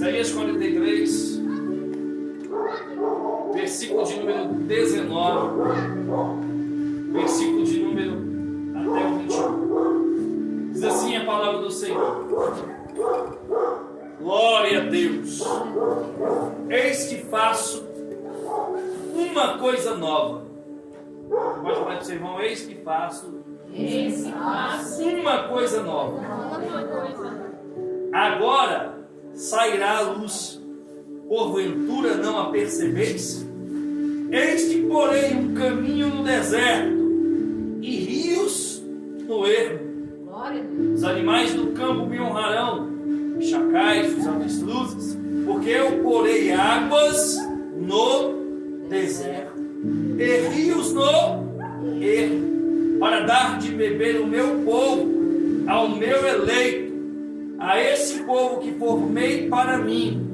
Isaías 43, versículo de número 19, versículo de número até o 21. Diz assim a palavra do Senhor: glória a Deus, eis que faço uma coisa nova. Pode falar para o seu irmão: eis que faço uma coisa nova. Agora sairá a luz, porventura não a percebeis? Eis que porei um caminho no deserto e rios no ermo. Os animais do campo me honrarão, os chacais, os avestruzes, porque eu porei águas no deserto e rios no ermo, para dar de beber o meu povo, ao meu eleito, a esse povo que formei para mim,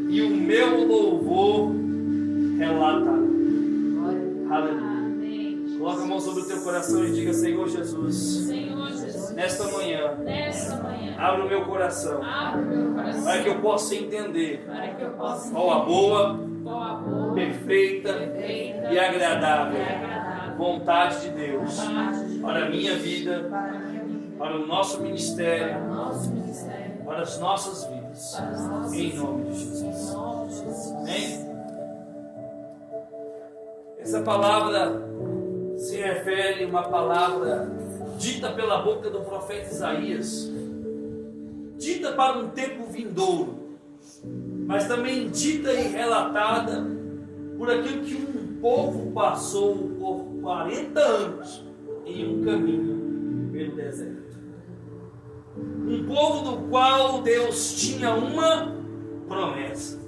e o meu louvor relatará. Aleluia. Coloca a mão sobre o teu coração e diga: Senhor Jesus, nesta manhã, abre o meu coração, para que eu possa entender qual a boa, perfeita e agradável vontade de Deus para a minha vida, para o nosso ministério, para as nossas vidas, em nome de Jesus. Amém? Essa palavra se refere a uma palavra dita pela boca do profeta Isaías, dita para um tempo vindouro, mas também dita e relatada por aquilo que um povo passou por 40 anos em um caminho pelo deserto. Um povo do qual Deus tinha uma promessa.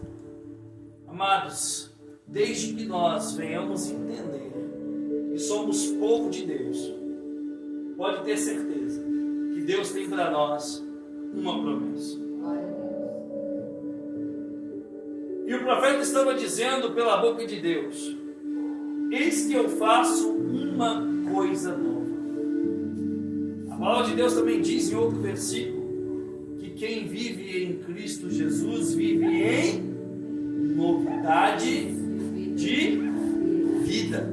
Amados, desde que nós venhamos entender que somos povo de Deus, pode ter certeza que Deus tem para nós uma promessa. E o profeta estava dizendo pela boca de Deus: eis que eu faço uma coisa nova. A palavra de Deus também diz em outro versículo que quem vive em Cristo Jesus vive em novidade de vida.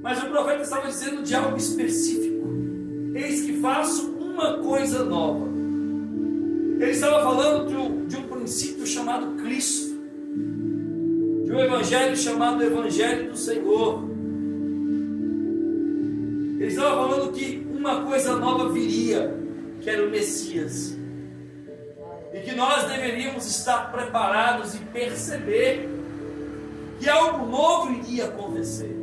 Mas o profeta estava dizendo de algo específico: eis que faço uma coisa nova. Ele estava falando de um princípio chamado Cristo, de um evangelho chamado Evangelho do Senhor. Ele estava falando que uma coisa nova viria, que era o Messias, e que nós deveríamos estar preparados e perceber que algo novo iria acontecer.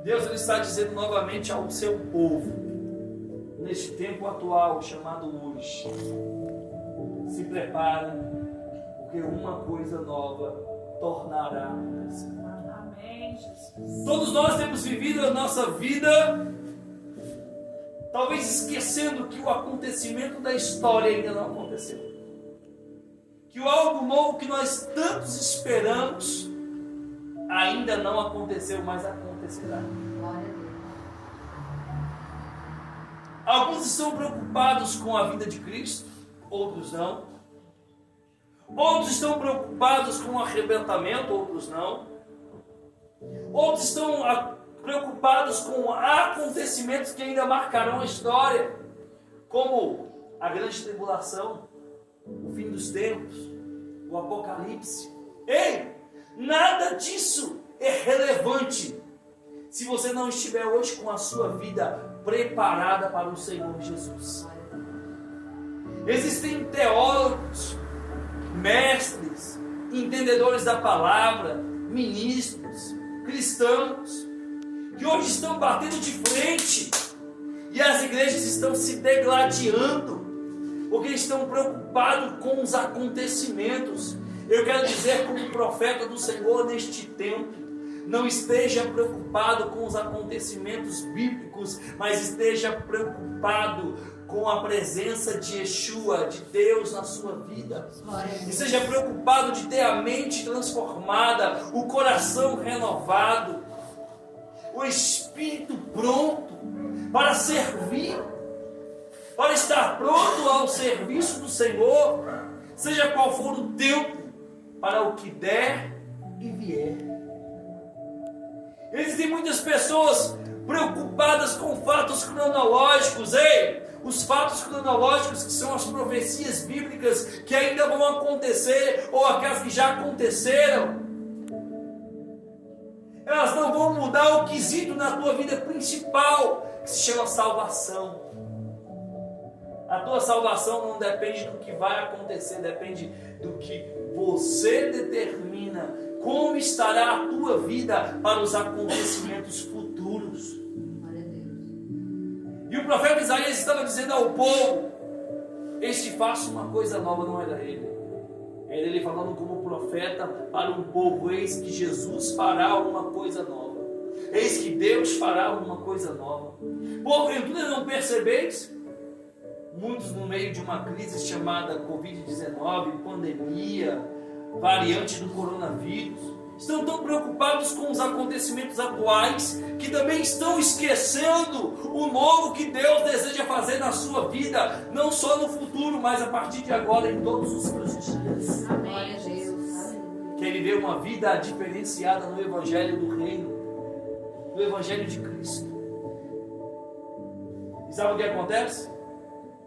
Deus ele está dizendo novamente ao seu povo, neste tempo atual chamado hoje: se prepara, porque uma coisa nova tornará a acontecer. Amém, Jesus. Todos nós temos vivido a nossa vida, talvez esquecendo que o acontecimento da história ainda não aconteceu, que o algo novo que nós tantos esperamos ainda não aconteceu, mas acontecerá. Alguns estão preocupados com a vinda de Cristo, outros não. Outros estão preocupados com o arrebatamento, outros não. Outros estão preocupados com acontecimentos que ainda marcarão a história, como a grande tribulação, o fim dos tempos, o apocalipse. Ei, nada disso é relevante se você não estiver hoje com a sua vida preparada para o Senhor Jesus. Existem teólogos, mestres, entendedores da palavra, ministros, cristãos, que hoje estão batendo de frente, e as igrejas estão se degladiando, porque estão preocupados com os acontecimentos. Eu quero dizer, como profeta do Senhor neste tempo, não esteja preocupado com os acontecimentos bíblicos, mas esteja preocupado com a presença de Yeshua, de Deus na sua vida. E seja preocupado de ter a mente transformada, o coração renovado, o espírito pronto para servir, para estar pronto ao serviço do Senhor, seja qual for o tempo, para o que der e vier. Existem muitas pessoas preocupadas com fatos cronológicos, os fatos cronológicos que são as profecias bíblicas que ainda vão acontecer, ou aquelas que já aconteceram. Elas não vão mudar o quesito na tua vida principal, que se chama salvação. A tua salvação não depende do que vai acontecer, depende do que você determina como estará a tua vida para os acontecimentos futuros. E o profeta Isaías estava dizendo ao povo: este faça uma coisa nova. Não era ele. Era ele falando como profeta para um povo: eis que Jesus fará uma coisa nova. Eis que Deus fará uma coisa nova. Porventura não percebeis? Muitos no meio de uma crise chamada Covid-19, pandemia, variante do coronavírus, estão tão preocupados com os acontecimentos atuais que também estão esquecendo o novo que Deus deseja fazer na sua vida, não só no futuro, mas a partir de agora, em todos os seus dias. Amém, Jesus. Quer viver uma vida diferenciada no Evangelho do Reino, no Evangelho de Cristo. E sabe o que acontece?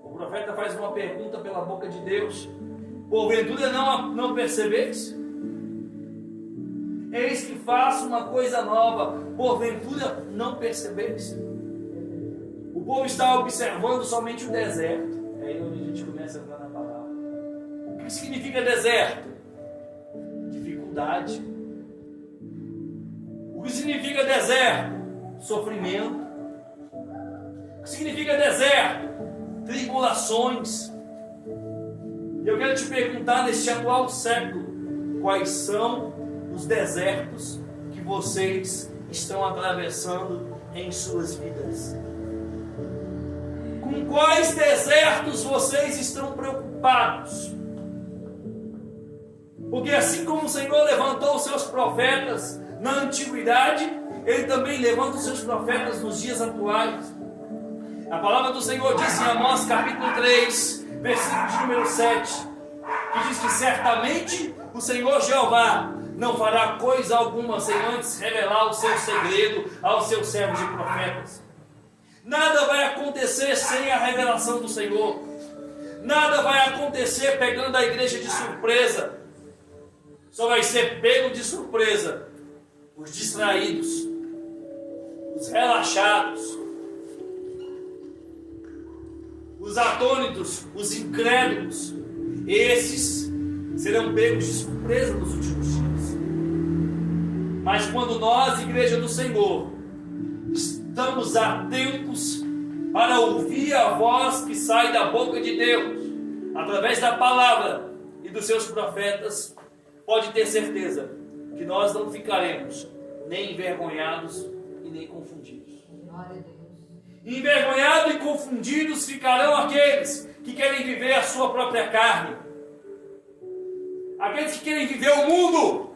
O profeta faz uma pergunta pela boca de Deus: porventura não percebeis? Eis que faço uma coisa nova, porventura não percebeis? O povo está observando somente o deserto. É aí onde a gente começa a entrar na palavra. O que significa deserto? Dificuldade. O que significa deserto? Sofrimento. O que significa deserto? Tribulações. E eu quero te perguntar, neste atual século, quais são os desertos que vocês estão atravessando em suas vidas? Com quais desertos vocês estão preocupados? Porque assim como o Senhor levantou os seus profetas na antiguidade, Ele também levanta os seus profetas nos dias atuais. A palavra do Senhor diz em Amós capítulo 3, versículo de número 7, que diz que certamente o Senhor Jeová não fará coisa alguma sem antes revelar o seu segredo aos seus servos e profetas. Nada vai acontecer sem a revelação do Senhor. Nada vai acontecer pegando a igreja de surpresa. Só vai ser pego de surpresa os distraídos, os relaxados, os atônitos, os incrédulos. Esses serão pegos de surpresa nos últimos dias. Mas quando nós, igreja do Senhor, estamos atentos para ouvir a voz que sai da boca de Deus, através da palavra e dos seus profetas, pode ter certeza que nós não ficaremos nem envergonhados e nem confundidos. Glória a Deus. Envergonhados e confundidos ficarão aqueles que querem viver a sua própria carne, aqueles que querem viver o mundo,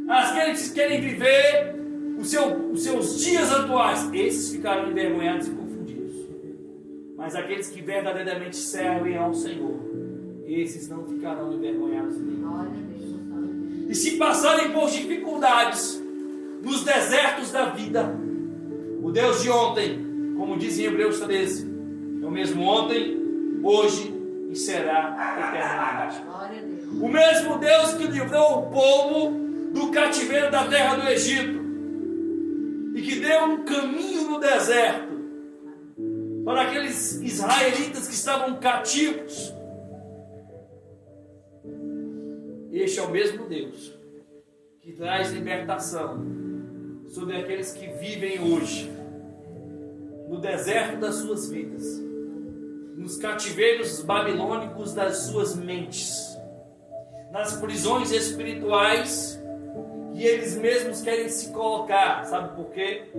aqueles que querem viver os seus dias atuais. Esses ficarão envergonhados e confundidos. Mas aqueles que verdadeiramente servem ao Senhor, esses não ficarão envergonhados nem. Glória a Deus. E se passarem por dificuldades nos desertos da vida, o Deus de ontem, como diz em Hebreus 13, é o mesmo ontem, hoje e será eternamente. Glória a Deus. O mesmo Deus que livrou o povo do cativeiro da terra do Egito e que deu um caminho no deserto para aqueles israelitas que estavam cativos. Este é o mesmo Deus que traz libertação sobre aqueles que vivem hoje no deserto das suas vidas, nos cativeiros babilônicos das suas mentes, nas prisões espirituais, e eles mesmos querem se colocar. Sabe por quê?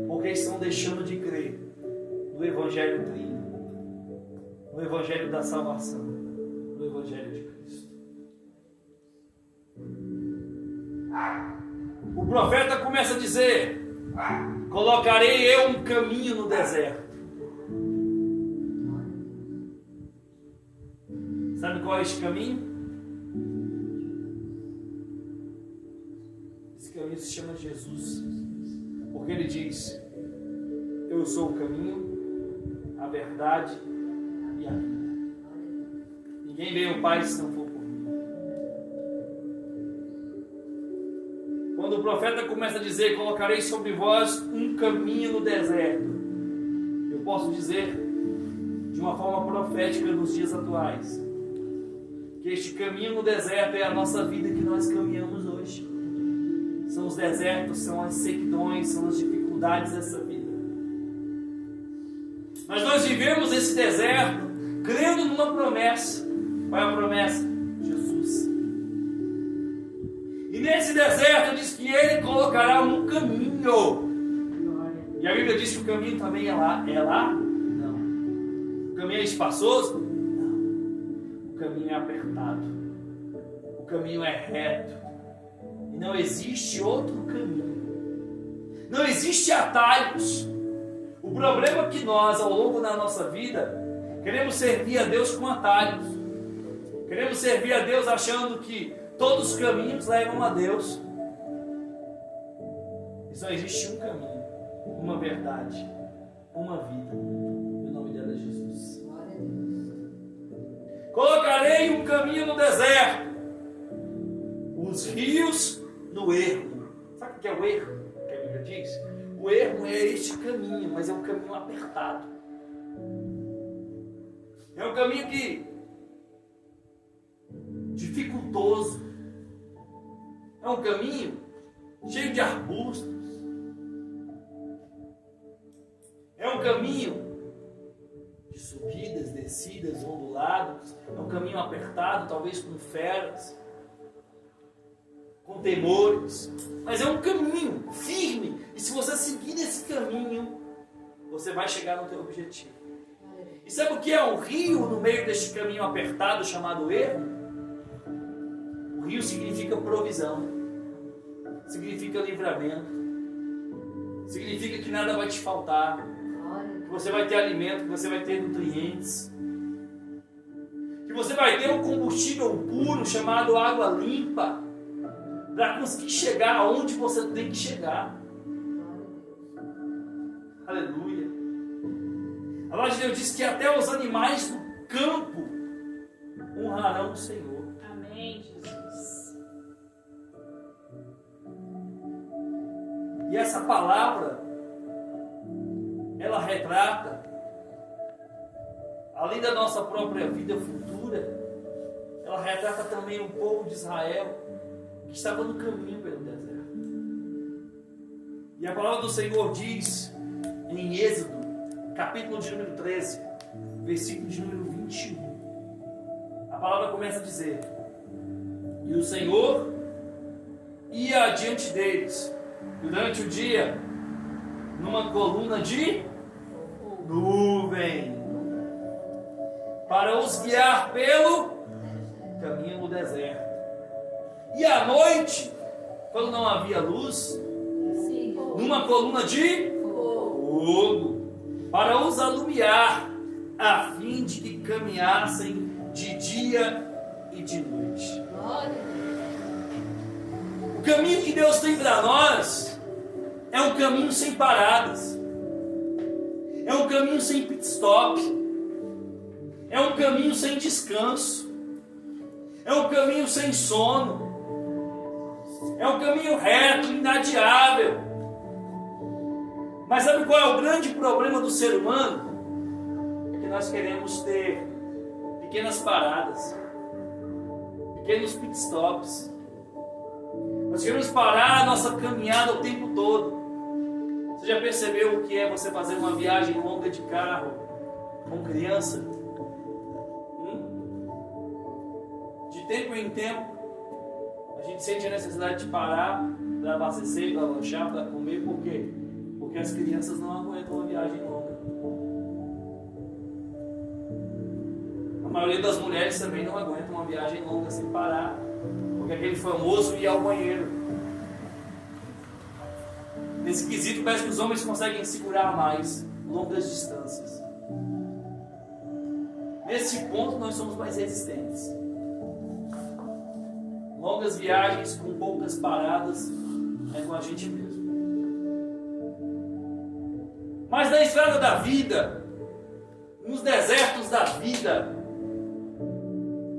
Porque estão deixando de crer no Evangelho trino, no Evangelho da salvação, no Evangelho de Cristo. O profeta começa a dizer: colocarei eu um caminho no deserto. Sabe qual é este caminho? Esse caminho se chama Jesus. Porque ele diz: eu sou o caminho, a verdade e a vida. Ninguém vê o Pai se não for por mim. Quando o profeta começa a dizer: colocarei sobre vós um caminho no deserto, eu posso dizer de uma forma profética nos dias atuais que este caminho no deserto é a nossa vida que nós caminhamos hoje. São os desertos, são as sequidões, são as dificuldades dessa vida. Mas nós vivemos esse deserto crendo numa promessa. Qual é a promessa? Jesus. E nesse deserto diz que Ele colocará um caminho. E a Bíblia diz que o caminho também é lá. É lá? Não. O caminho é espaçoso? Não. O caminho é apertado. O caminho é reto. E não existe outro caminho. Não existe atalhos. O problema é que nós, ao longo da nossa vida, queremos servir a Deus com atalhos. Queremos servir a Deus achando que todos os caminhos levam a Deus. E só existe um caminho, uma verdade, uma vida. E o nome dela é Jesus. Colocarei um caminho no deserto, os rios no ermo. Sabe o que é o ermo? Que a Bíblia diz? O ermo é este caminho, mas é um caminho apertado. É um caminho dificultoso. É um caminho cheio de arbustos. É um caminho de subidas, descidas, ondulados. É um caminho apertado, talvez com feras, com temores. Mas é um caminho firme. E se você seguir nesse caminho, você vai chegar no teu objetivo. E sabe o que é um rio no meio deste caminho apertado chamado ermo? O rio significa provisão, significa livramento, significa que nada vai te faltar, que você vai ter alimento, que você vai ter nutrientes, que você vai ter um combustível puro chamado água limpa, para conseguir chegar aonde você tem que chegar. Aleluia. A palavra de Deus diz que até os animais do campo honrarão o Senhor. Amém, Jesus. E essa palavra, ela retrata, além da nossa própria vida futura, ela retrata também o povo de Israel que estava no caminho pelo deserto. E a palavra do Senhor diz em Êxodo, capítulo de número 13, versículo de número 21. A palavra começa a dizer: e o Senhor ia adiante deles durante o dia numa coluna de nuvem para os guiar pelo caminho no deserto. E à noite, quando não havia luz, numa coluna de fogo para os alumiar, a fim de que caminhassem de dia e de noite. O caminho que Deus tem para nós é um caminho sem paradas, é um caminho sem pit stop, é um caminho sem descanso, é um caminho sem sono, é um caminho reto, inadiável. Mas sabe qual é o grande problema do ser humano? É que nós queremos ter pequenas paradas, pequenos pit stops. Nós queremos parar a nossa caminhada o tempo todo. Você já percebeu o que é você fazer uma viagem longa de carro com criança? De tempo em tempo, a gente sente a necessidade de parar para abastecer, para lanchar, para comer. Por quê? Porque as crianças não aguentam uma viagem longa. A maioria das mulheres também não aguenta uma viagem longa sem parar, porque aquele famoso ir ao banheiro. Nesse quesito parece que os homens conseguem segurar mais longas distâncias. Nesse nesse ponto nós somos mais resistentes. Longas viagens com poucas paradas é com a gente mesmo. Mas na estrada da vida, nos desertos da vida,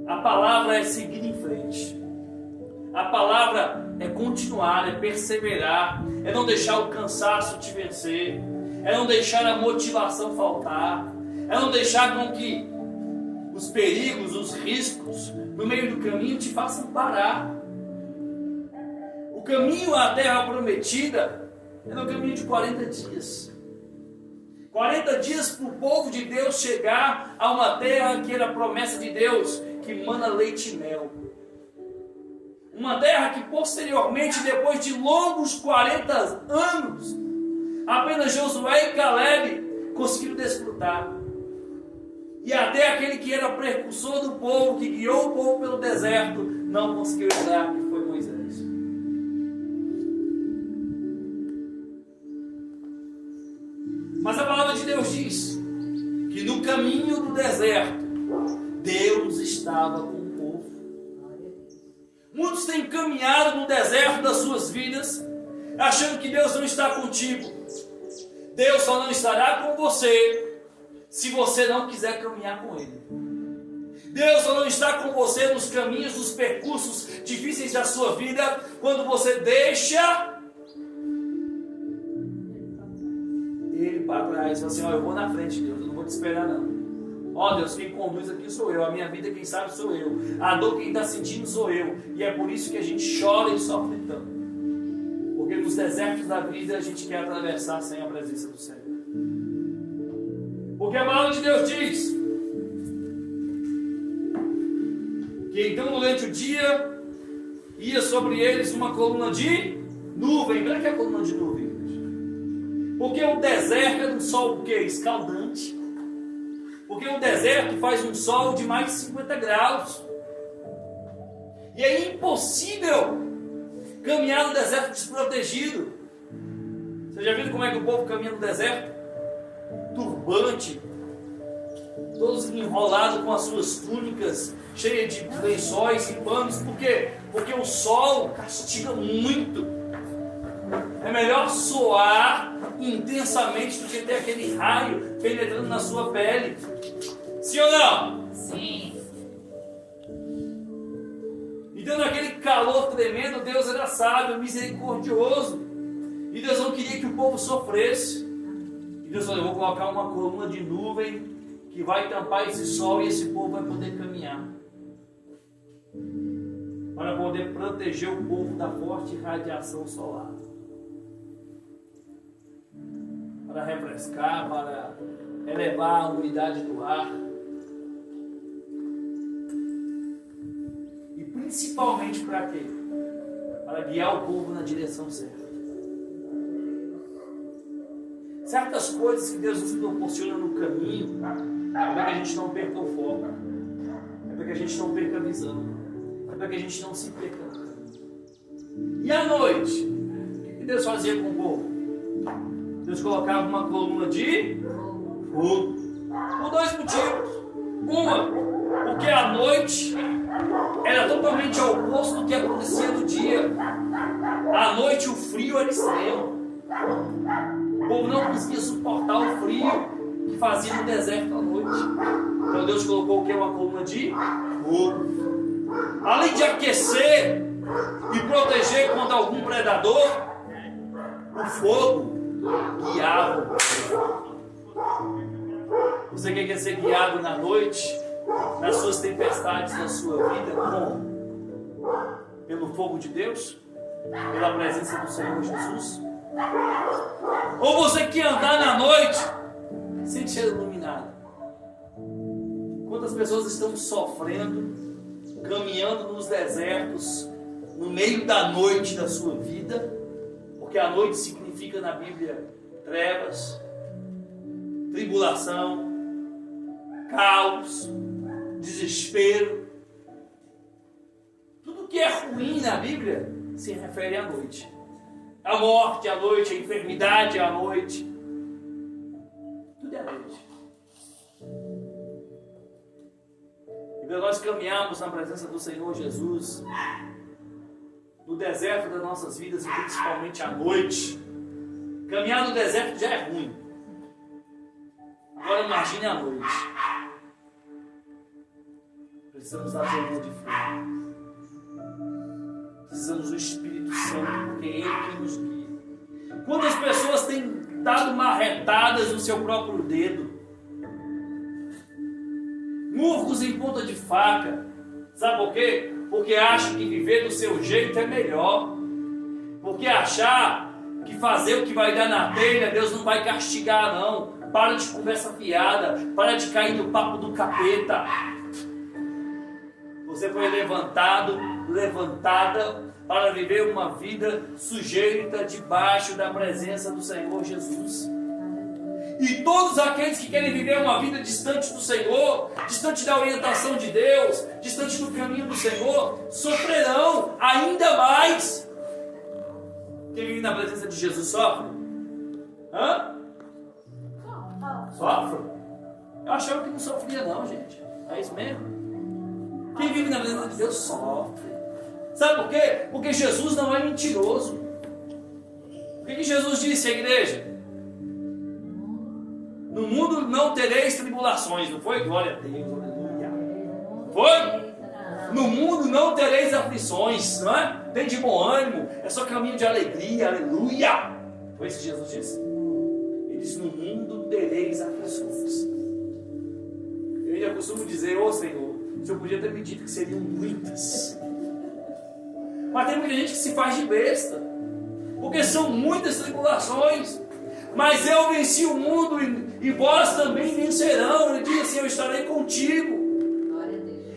a palavra é seguir em frente. A palavra é continuar, é perseverar, é não deixar o cansaço te vencer, é não deixar a motivação faltar, é não deixar com que os perigos, os riscos no meio do caminho te façam parar. O caminho à terra prometida é no caminho de 40 dias. 40 dias para o povo de Deus chegar a uma terra que era a promessa de Deus, que mana leite e mel. Uma terra que posteriormente, depois de longos 40 anos, apenas Josué e Caleb conseguiram desfrutar. E até aquele que era precursor do povo, que guiou o povo pelo deserto, não conseguiu entrar, que foi Moisés. Mas a palavra de Deus diz que no caminho do deserto, Deus estava com o povo. Muitos têm caminhado no deserto das suas vidas, achando que Deus não está contigo. Deus só não estará com você se você não quiser caminhar com Ele. Deus só não está com você nos caminhos, nos percursos difíceis da sua vida, quando você deixa Ele para trás. Fala assim, eu vou na frente, Deus, eu não vou te esperar não. Deus, quem conduz aqui sou eu, a minha vida quem sabe sou eu, a dor quem está sentindo sou eu, e é por isso que a gente chora e sofre tanto, porque nos desertos da vida a gente quer atravessar sem a presença do Senhor. Porque a palavra de Deus diz que então durante o dia ia sobre eles uma coluna de nuvem. Para que é a coluna de nuvem? Porque o deserto é um sol o quê? Escaldante. Porque o deserto faz um sol de mais de 50 graus. E é impossível caminhar no deserto desprotegido. Você já viu como é que o povo caminha no deserto? Turbante, todos enrolados com as suas túnicas, cheias de lençóis e panos. Por quê? Porque o sol castiga muito. É melhor suar intensamente do que ter aquele raio penetrando na sua pele. Sim ou não? Sim. Então naquele calor tremendo, Deus era sábio, misericordioso. E Deus não queria que o povo sofresse. E Deus falou, eu vou colocar uma coluna de nuvem que vai tampar esse sol e esse povo vai poder caminhar. Para poder proteger o povo da forte radiação solar. Para refrescar, para elevar a umidade do ar. E principalmente para quê? Para guiar o povo na direção certa. Certas coisas que Deus nos proporciona no caminho é para que a gente não perca o foco, é para que a gente não perca a visão, é para que a gente não se perca no caminho. E à noite, o que Deus fazia com o povo? Deus colocava uma coluna de fogo, por dois motivos. Uma, porque a noite era totalmente ao oposto do que acontecia no dia. À noite o frio era extremo. O povo não conseguia suportar o frio que fazia no deserto à noite. Então Deus colocou o que? Uma coluna de fogo. Além de aquecer e proteger contra algum predador, o fogo guiava. Você quer ser guiado na noite, nas suas tempestades da sua vida, como? Pelo fogo de Deus? Pela presença do Senhor Jesus? Ou você quer andar na noite sem ser iluminado? Quantas pessoas estão sofrendo, caminhando nos desertos, no meio da noite da sua vida? Porque a noite significa na Bíblia trevas, tribulação, caos, desespero. Tudo que é ruim na Bíblia se refere à noite. A morte à noite, a enfermidade à noite. Tudo é à noite. para nós caminharmos na presença do Senhor Jesus, no deserto das nossas vidas, e principalmente à noite. Caminhar no deserto já é ruim. Agora imagine à noite. Precisamos da ajuda de fogo. Precisamos do Espírito Santo, porque é Ele que nos guia. Quantas pessoas têm dado marretadas no seu próprio dedo? Murros em ponta de faca. Sabe por quê? Porque acham que viver do seu jeito é melhor. Porque achar que fazer o que vai dar na telha, Deus não vai castigar, não. Para de conversa fiada. Para de cair no papo do capeta. Você foi levantada para viver uma vida sujeita debaixo da presença do Senhor Jesus. E todos aqueles que querem viver uma vida distante do Senhor, distante da orientação de Deus, distante do caminho do Senhor, sofrerão ainda mais. Quem vive na presença de Jesus sofre? Hã? Sofre? Eu achava que não sofria não, gente. É isso mesmo? Quem vive na presença de Deus sofre. Sabe por quê? Porque Jesus não é mentiroso. O que Jesus disse à igreja? No mundo não tereis tribulações, não foi? Glória a Deus, aleluia. Foi? No mundo não tereis aflições, não é? Tem de bom ânimo, é só caminho de alegria, aleluia. Foi isso que Jesus disse. Ele disse: no mundo tereis aflições. Eu ainda costumo dizer: ô Senhor, o Senhor podia ter me dito que seriam muitas. Mas tem muita gente que se faz de besta, porque são muitas tribulações. Mas eu venci o mundo e vós também vencerão. Ele diz assim: eu estarei contigo.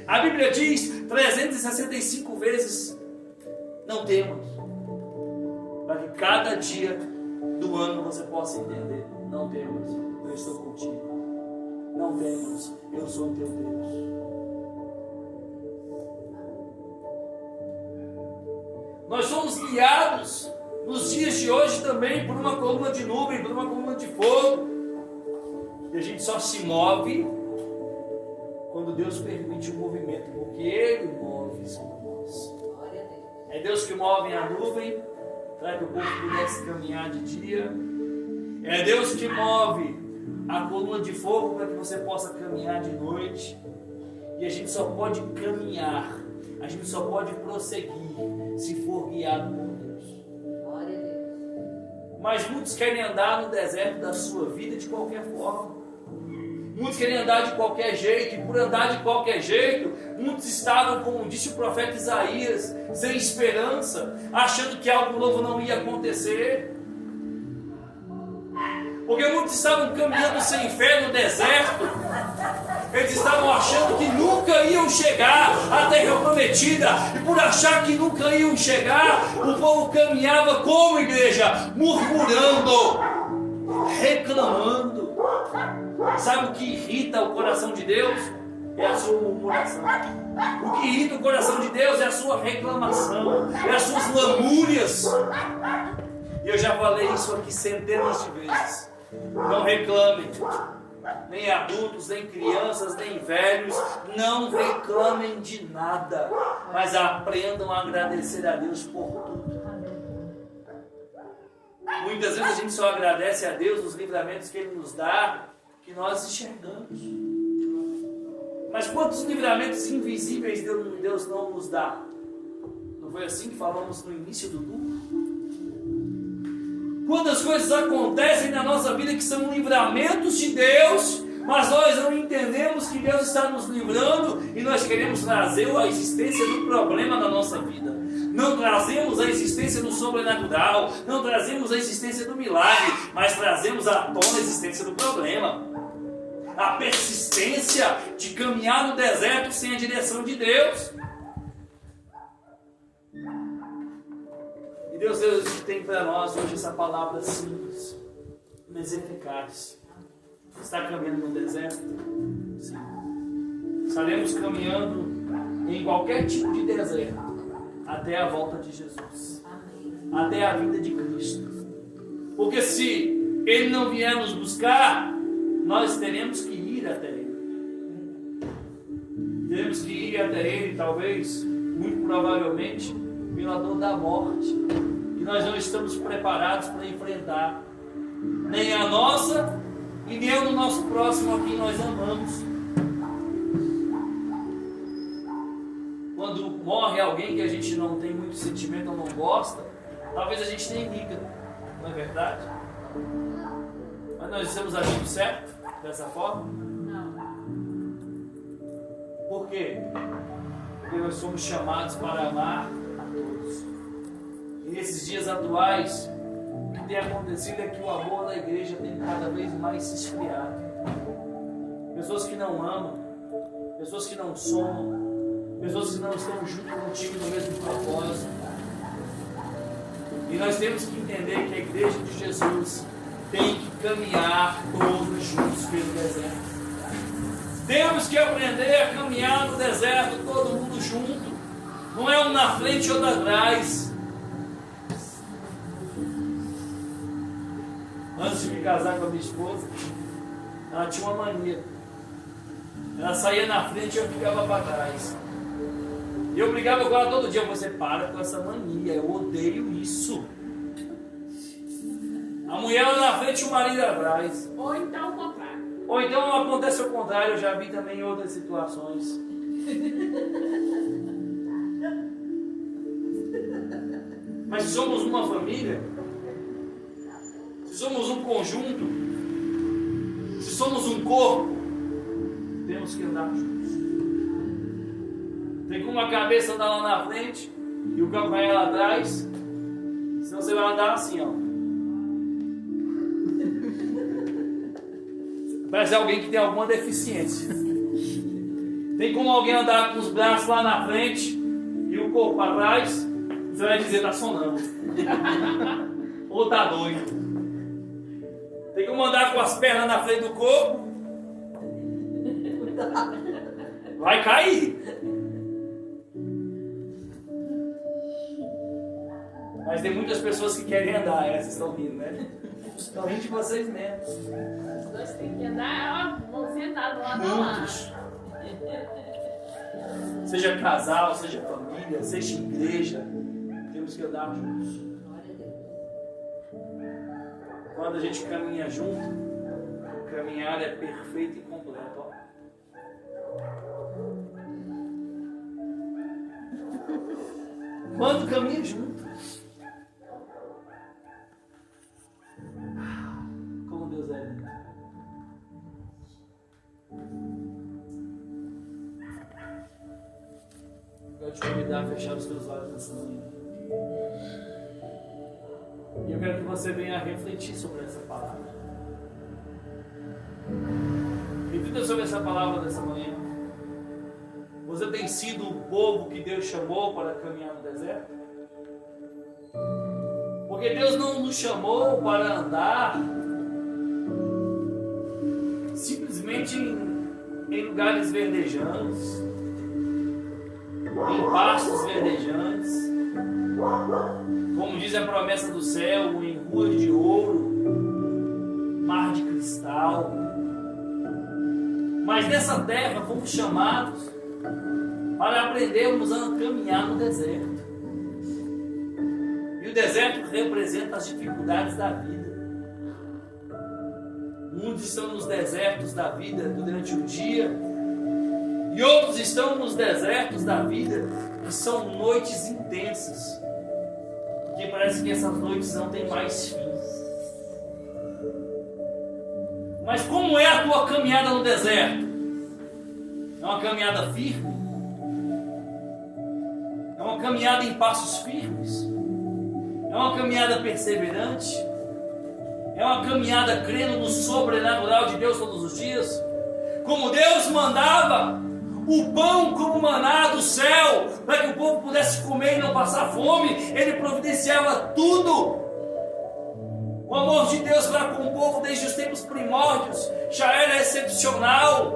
A Bíblia diz 365 vezes: não temas. Para que cada dia do ano você possa entender: não temas, eu estou contigo. Não temas, eu sou o teu Deus. Nós somos guiados nos dias de hoje também por uma coluna de nuvem, por uma coluna de fogo. E a gente só se move quando Deus permite o movimento, porque Ele move sobre nós. É Deus que move a nuvem para que o povo pudesse caminhar de dia. É Deus que move a coluna de fogo para que você possa caminhar de noite. E a gente só pode caminhar, a gente só pode prosseguir se for guiado por Deus. Mas muitos querem andar no deserto da sua vida de qualquer forma. Muitos querem andar de qualquer jeito, e por andar de qualquer jeito, muitos estavam, como disse o profeta Isaías, sem esperança, achando que algo novo não ia acontecer. Porque muitos estavam caminhando sem fé no deserto. Eles estavam achando que nunca iam chegar à terra prometida. E por achar que nunca iam chegar, o povo caminhava como igreja? Murmurando, reclamando. Sabe o que irrita o coração de Deus? É a sua murmuração. O que irrita o coração de Deus é a sua reclamação, é as suas lamúrias. E eu já falei isso aqui centenas de vezes. Não reclamem, nem adultos, nem crianças, nem velhos, não reclamem de nada, mas aprendam a agradecer a Deus por tudo. Muitas vezes a gente só agradece a Deus nos livramentos que Ele nos dá, que nós enxergamos. Mas quantos livramentos invisíveis Deus não nos dá? Não foi assim que falamos no início do culto? Quantas coisas acontecem na nossa vida que são livramentos de Deus, mas nós não entendemos que Deus está nos livrando e nós queremos trazer a existência do problema na nossa vida. Não trazemos a existência do sobrenatural, não trazemos a existência do milagre, mas trazemos à tona a existência do problema. A persistência de caminhar no deserto sem a direção de Deus. E Deus tem para nós hoje essa palavra simples, mas eficaz. Está caminhando no deserto? Sim. Estaremos caminhando em qualquer tipo de deserto até a volta de Jesus. Até a vinda de Cristo. Porque se Ele não vier nos buscar, nós teremos que ir até Ele. Teremos que ir até Ele, talvez, muito provavelmente, pela dor da morte. E nós não estamos preparados para enfrentar nem a nossa e nem o nosso próximo a quem nós amamos. Quando morre alguém que a gente não tem muito sentimento ou não gosta, talvez a gente nem liga, não é verdade? Mas nós estamos agindo certo dessa forma? Não. Por quê? Porque nós somos chamados para amar a todos. E nesses dias atuais, o que tem acontecido é que o amor da igreja tem cada vez mais se esfriado. Pessoas que não amam, pessoas que não somam, pessoas que não estão junto contigo no mesmo propósito. E nós temos que entender que a igreja de Jesus tem que caminhar todos juntos pelo deserto. Temos que aprender a caminhar no deserto todo mundo junto. Não é um na frente e outro atrás. Antes de me casar com a minha esposa, ela tinha uma mania. Ela saía na frente e eu ficava para trás. E eu brigava com ela todo dia. Você para com essa mania, eu odeio isso. A mulher lá na frente e o marido atrás. Ou então o contrário. Ou então acontece o contrário, eu já vi também em outras situações. Mas se somos uma família, se somos um conjunto, se somos um corpo, temos que andar juntos. Tem como a cabeça andar lá na frente e o calcanhar lá atrás, senão você vai andar assim, ó. Parece alguém que tem alguma deficiência. Tem como alguém andar com os braços lá na frente e o corpo atrás, você vai dizer, tá sonando. Ou tá doido. Tem como andar com as pernas na frente do corpo, vai cair. Mas tem muitas pessoas que querem andar, vocês estão rindo, né? Estão rindo de vocês mesmos. Os dois têm que andar, vão sentados lá do lado. Juntos. Seja casal, seja família, seja igreja, temos que andar juntos. Glória a Deus. Quando a gente caminha junto, o caminhar é perfeito e completo. Ó. Quando caminha junto, como Deus é lindo. Eu te convidar a fechar os teus olhos nessa manhã. E eu quero que você venha refletir sobre essa palavra. Reflita sobre essa palavra dessa manhã. Você tem sido o povo que Deus chamou para caminhar no deserto? Porque Deus não nos chamou para andar simplesmente em lugares verdejantes, em pastos verdejantes, como diz a promessa do céu, em ruas de ouro, mar de cristal. Mas nessa terra fomos chamados para aprendermos a caminhar no deserto. E o deserto representa as dificuldades da vida. Muitos estão nos desertos da vida durante o dia, e outros estão nos desertos da vida que são noites intensas, que parece que essas noites não têm mais fim. Mas como é a tua caminhada no deserto? É uma caminhada firme? É uma caminhada em passos firmes? É uma caminhada perseverante? É uma caminhada crendo no sobrenatural de Deus todos os dias? Como Deus mandava o pão como maná do céu, para que o povo pudesse comer e não passar fome, Ele providenciava tudo. O amor de Deus para com o povo desde os tempos primórdios já era excepcional.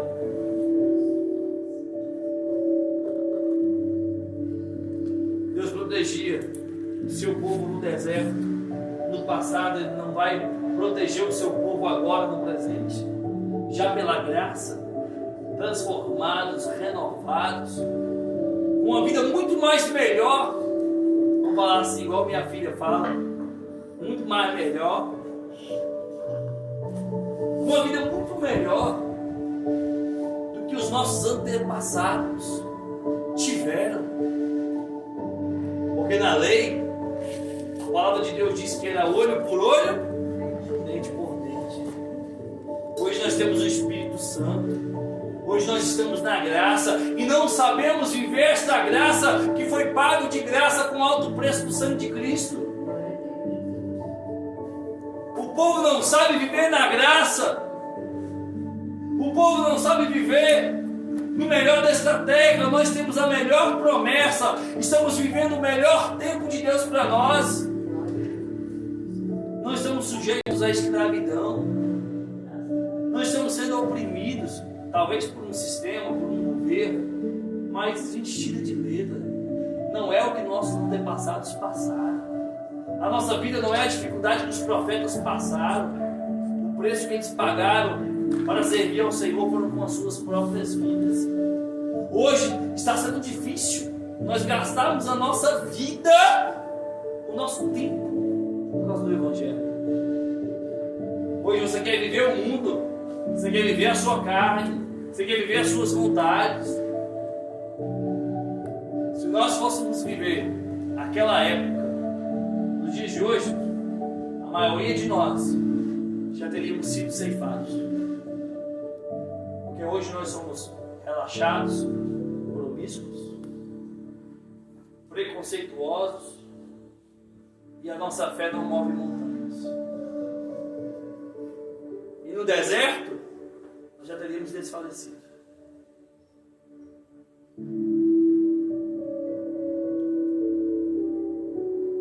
Deus protegia o seu povo no deserto, no passado. Ele não vai proteger o seu povo agora no presente, já pela graça. transformados, renovados, com uma vida muito mais melhor. Vamos falar assim, igual minha filha fala, muito mais melhor. Uma vida muito melhor do que os nossos antepassados tiveram. Porque na lei, a palavra de Deus diz que era olho por olho, dente por dente. Hoje nós temos o Espírito Santo. Hoje nós estamos na graça e não sabemos viver esta graça que foi pago de graça com alto preço do sangue de Cristo. O povo não sabe viver na graça. O povo não sabe viver no melhor desta terra. Nós temos a melhor promessa. Estamos vivendo o melhor tempo de Deus para nós. Não estamos sujeitos à escravidão. Nós estamos sendo oprimidos, talvez por um sistema, por um governo, mas a gente tira de letra. Não é o que nossos antepassados passaram. A nossa vida não é a dificuldade que os profetas passaram. O preço que eles pagaram para servir ao Senhor foram com as suas próprias vidas. Hoje está sendo difícil nós gastarmos a nossa vida, o nosso tempo, por causa do Evangelho. Hoje você quer viver o mundo, você quer viver a sua carne, você quer viver as suas vontades. Se nós fôssemos viver aquela época, nos dias de hoje, a maioria de nós já teríamos sido ceifados. Porque hoje nós somos relaxados, promíscuos, preconceituosos e a nossa fé não move montanhas. E no deserto, nós já teríamos desfalecido.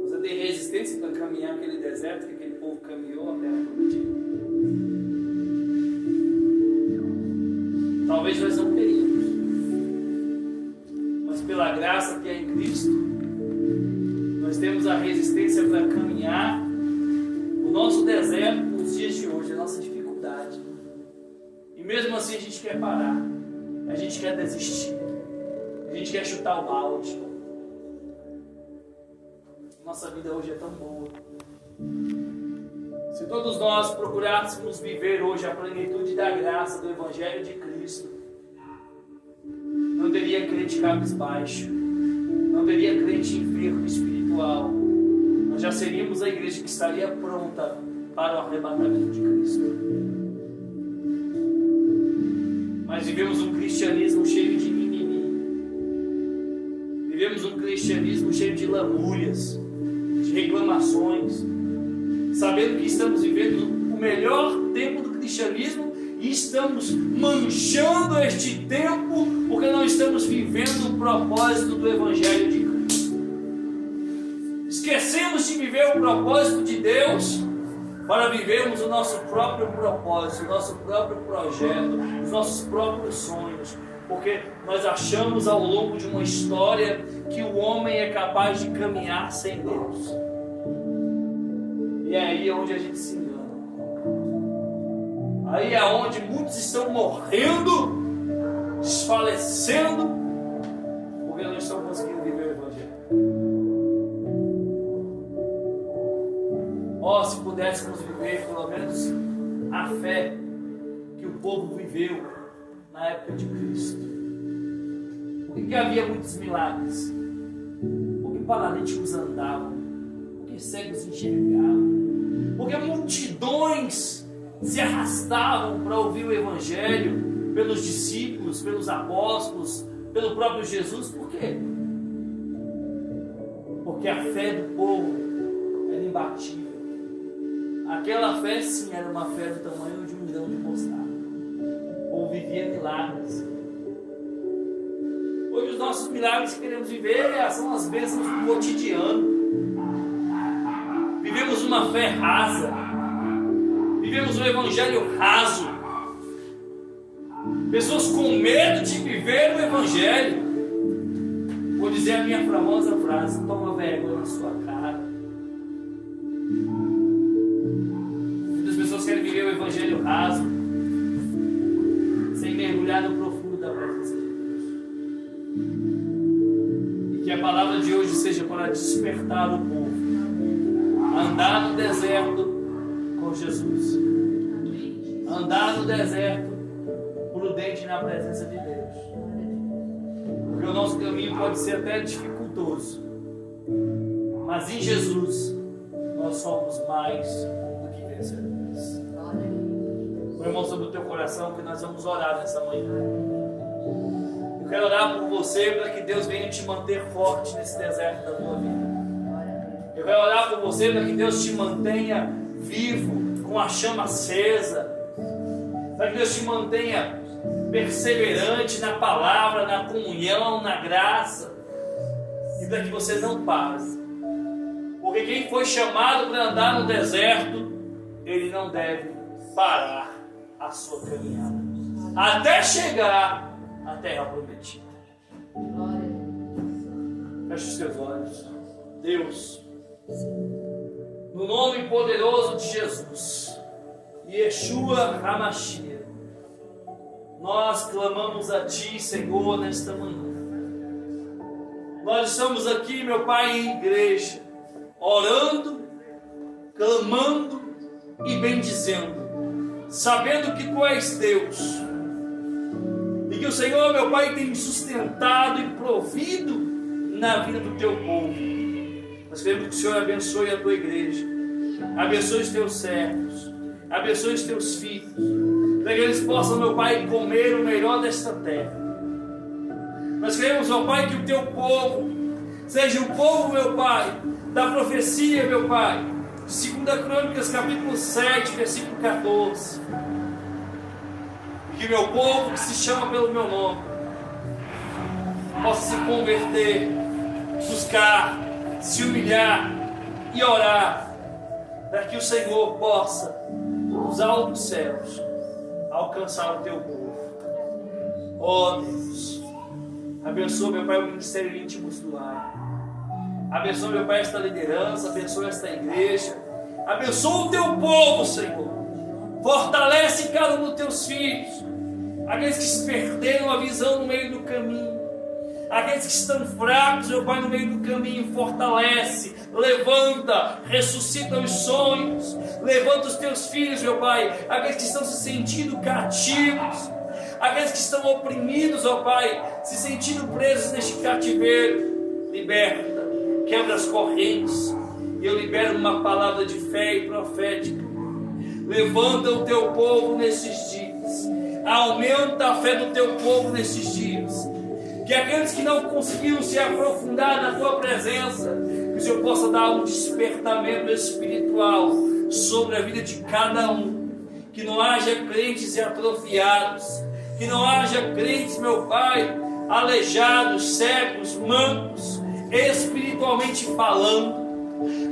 Você tem resistência para caminhar aquele deserto que aquele povo caminhou a terra prometida? Talvez nós não teríamos. Mas pela graça que é em Cristo, nós temos a resistência para caminhar o nosso deserto nos dias de hoje, a nossa dificuldade. E mesmo assim a gente quer parar, a gente quer desistir, a gente quer chutar o balde. Nossa vida hoje é tão boa. Se todos nós procurássemos viver hoje a plenitude da graça do Evangelho de Cristo, não teria crente cabisbaixo, não teria crente enfermo espiritual. Nós já seríamos a igreja que estaria pronta para o arrebatamento de Cristo. Mas vivemos um cristianismo cheio de mimimi. Vivemos um cristianismo cheio de lamúrias, de reclamações, sabendo que estamos vivendo o melhor tempo do cristianismo e estamos manchando este tempo porque não estamos vivendo o propósito do Evangelho de Cristo. Esquecemos de viver o propósito de Deus para vivermos o nosso próprio propósito, o nosso próprio projeto, os nossos próprios sonhos, porque nós achamos ao longo de uma história que o homem é capaz de caminhar sem Deus. E é aí onde a gente se engana. Aí é onde muitos estão morrendo, desfalecendo, porque não estão conseguindo viver o Evangelho. Oh, se pudéssemos viver pelo menos a fé que o povo viveu na época de Cristo. Por que havia muitos milagres? Porque paralíticos andavam, porque cegos enxergavam, porque multidões se arrastavam para ouvir o Evangelho pelos discípulos, pelos apóstolos, pelo próprio Jesus. Por quê? Porque a fé do povo era imbatível. Aquela fé, sim, era uma fé do tamanho de um grão de mostarda. O povo vivia milagres. Hoje os nossos milagres que queremos viver são as bênçãos do cotidiano. Vivemos uma fé rasa. Vivemos um evangelho raso. Pessoas com medo de viver o evangelho. Vou dizer a minha famosa frase: toma vergonha na sua cara. Muitas pessoas querem viver o evangelho raso, sem mergulhar no profundo Que a palavra de hoje seja para despertar o povo a andar no deserto com Jesus, andar no deserto prudente na presença de Deus, porque o nosso caminho pode ser até dificultoso, mas em Jesus nós somos mais do que vencedores. Põe a mão sobre o teu coração que nós vamos orar nessa manhã. Eu quero orar por você para que Deus venha te manter forte nesse deserto da tua vida. Eu quero orar por você para que Deus te mantenha vivo, com a chama acesa, para que Deus te mantenha perseverante na palavra, na comunhão, na graça, e para que você não pare, porque quem foi chamado para andar no deserto, ele não deve parar a sua caminhada, até chegar à terra prometida. Feche os teus olhos. Deus, no nome poderoso de Jesus, Yeshua HaMashiach, nós clamamos a Ti, Senhor, nesta manhã. Nós estamos aqui, meu Pai, em igreja, orando, clamando e bendizendo, sabendo que Tu és Deus, e que o Senhor, meu Pai, tem sustentado e provido na vida do Teu povo. Nós queremos que o Senhor abençoe a Tua igreja, abençoe os Teus servos, abençoe os Teus filhos, para que eles possam, meu Pai, comer o melhor desta terra. Nós queremos, meu Pai, que o Teu povo seja o povo, meu Pai, da profecia, meu Pai, de 2 Crônicas, capítulo 7, versículo 14. E que meu povo, que se chama pelo meu nome, possa se converter, buscar, se humilhar e orar, para que o Senhor possa, dos altos céus, alcançar o Teu povo. Ó Deus, abençoa, meu Pai, o ministério Íntimos do Lar. Abençoa, meu Pai, esta liderança, abençoa esta igreja, abençoa o Teu povo, Senhor. Fortalece cada um dos Teus filhos, aqueles que se perderam a visão no meio do caminho, aqueles que estão fracos, meu Pai, no meio do caminho, fortalece, levanta, ressuscita os sonhos, levanta os Teus filhos, meu Pai, aqueles que estão se sentindo cativos, aqueles que estão oprimidos, ó Pai, se sentindo presos neste cativeiro, liberta, quebra as correntes, e eu libero uma palavra de fé e profética. Levanta o Teu povo nesses dias, aumenta a fé do Teu povo nesses dias, que aqueles que não conseguiram se aprofundar na Tua presença, que o Senhor possa dar um despertamento espiritual sobre a vida de cada um, que não haja crentes atrofiados, que não haja crentes, meu Pai, aleijados, cegos, mancos, espiritualmente falando,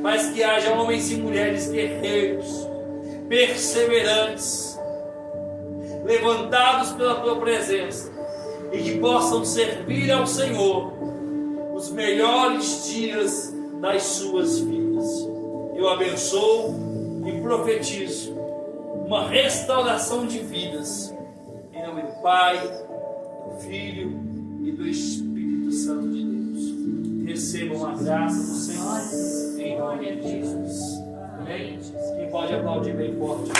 mas que haja homens e mulheres guerreiros, perseverantes, levantados pela Tua presença, e que possam servir ao Senhor os melhores dias das suas vidas. Eu abençoo e profetizo uma restauração de vidas, em nome do Pai, do Filho e do Espírito Santo de Deus. Recebam a graça do Senhor, em nome de Jesus. Amém? Quem pode aplaudir bem forte?